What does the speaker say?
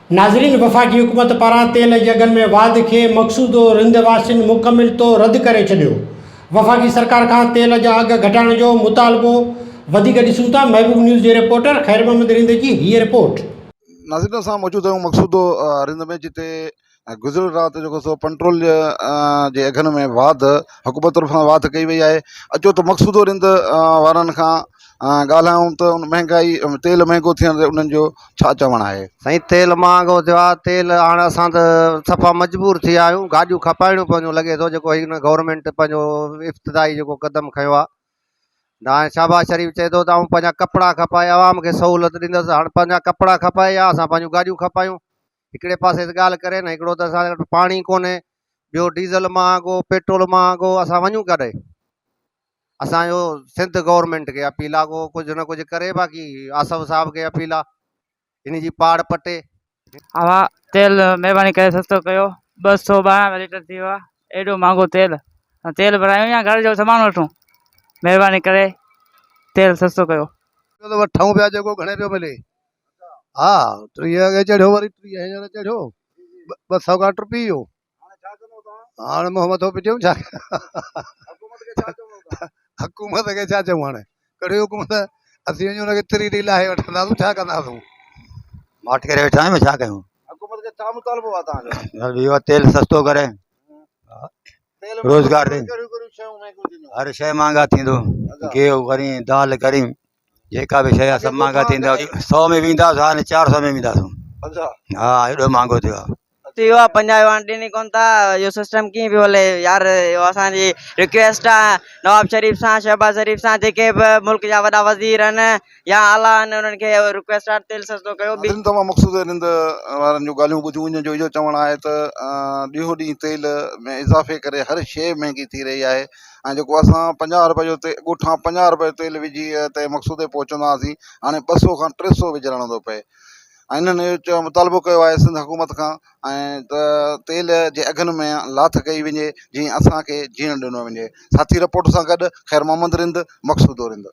नाज़रीन, वफ़ाक़ी हुकूमत पारां तेल जे अघनि में वाध खे मक़सूदो रिंद वासियुनि मुकमिल तो रद्द करे छॾियो। वफ़ाक़ी सरकार खां तेल जा अघ घटाइण जो मुतालबो वधीक ॾिसूं था। महबूब न्यूज़ जे रिपोर्टर ख़ैर मोहम्मद रिंद जी हीअ रिपोर्ट। नाज़रीन सां मौजूदु आहियूं मक़सूदो रिंद में, जिते गुज़िरियल राति जेको सो पेट्रोल जे अघनि में वाध हुकूमत तरफ़ां वाध कई वई आहे। अचो त मक़सूदो रिंद वारनि खां ॻाल्हायूं त उन महांगाई तेल महांगो थियण ते उन्हनि जो छा चवणु आहे। साईं तेल महांगो थियो आहे। तेल हाणे असां त सफ़ा मजबूर थी विया आहियूं। गाॾियूं खपाइणियूं पवंदियूं लॻे थो, जेको हिन गवर्नमेंट पंहिंजो इफ़्तिदाई जेको क़दम खयो आहे। हाणे शहबाज शरीफ़ चए थो त आऊं पंहिंजा कपिड़ा खपाए आवाम खे सहूलियत ॾींदुसि। हाणे पंहिंजा कपिड़ा खपाए या असां पंहिंजूं गाॾियूं खपायूं। हिकिड़े पासे त ॻाल्हि करे न, हिकिड़ो त असां वटि पाणी कोन्हे, ॿियो डीज़ल महांगो, पेट्रोल महांगो, असां वञूं काॾे। असांजो सिंध गवर्नमेंट खे अपील आहे को कुझु न कुझु करे, बाक़ी आसफ साहब खे अपील आहे इन जी पाड़ पटे। हवा तेल महिरबानी करे सस्तो कयो। 212 लीटर थी वियो आहे। एॾो महांगो तेल, तेल भरायूं या घर जो सामान वठूं? महिरबानी करे तेल सस्तो कयो। वठूं पिया जेको घणे पियो मिले। हा 30 अॻे चढ़ियो, वरी 30 हींअर चढ़ियो, 200 खां टुपी वियो। हाणे मुंहुं मथो पिटियूं छा। हुकूमत खे छा चऊं हाणे, कहिड़ी हुकूमत। असीं वञूं हुनखे 3 ॾींहं लाहे वठंदासीं, छा कंदासीं। माठ करे वेठा आहियूं, छा कयूं। हुकूमत खे छा मुतालबो आहे तव्हांजो? इहो तेल सस्तो करे, रोज़गार ॾे। हर शइ महांगा थींदो, गेहूं करी, दाल करी, जेका बि शइ आहे सभु महांगा थींदा। 100 में वेंदासीं, हाणे 400 में वेंदासीं। हा एॾो महांगो थियो आहे। थियो आहे 50 ॾिनी कोन था। इहो सिस्टम कीअं पियो हले यार। इहो असांजी रिक्वेस्ट आहे नवाब शरीफ़ सां, शहबाज शरीफ़ सां, जेके बि मुल्क जा वॾा वज़ीर आहिनि या आला आहिनि, उन्हनि खे रिक्वेस्ट आहे तेल सस्तो कयो। तव्हां मक़सूद रिंद वारनि जूं ॻाल्हियूं ॿुधियूं। उन जो इहो चवणु आहे त ॾींहों ॾींहुं तेल में इज़ाफ़े करे हर शइ महांगी थी रही आहे। ऐं जेको असां 50 रुपए जो ॻोठां 50 रुपए तेल विझी त मक़सूदे पहुचंदासीं, हाणे 200 खां 300 विझणो थो पए। ऐं इन्हनि इहो मुतालबो कयो आहे सिंध हुकूमत खां, ऐं त तेल जे अघनि में लाथ कई वञे, जीअं असांखे जीअण ॾिनो वञे। साथी रिपोर्ट सां गॾु ख़ैर मोहम्मद रिंद, मक़सूदो रिंद।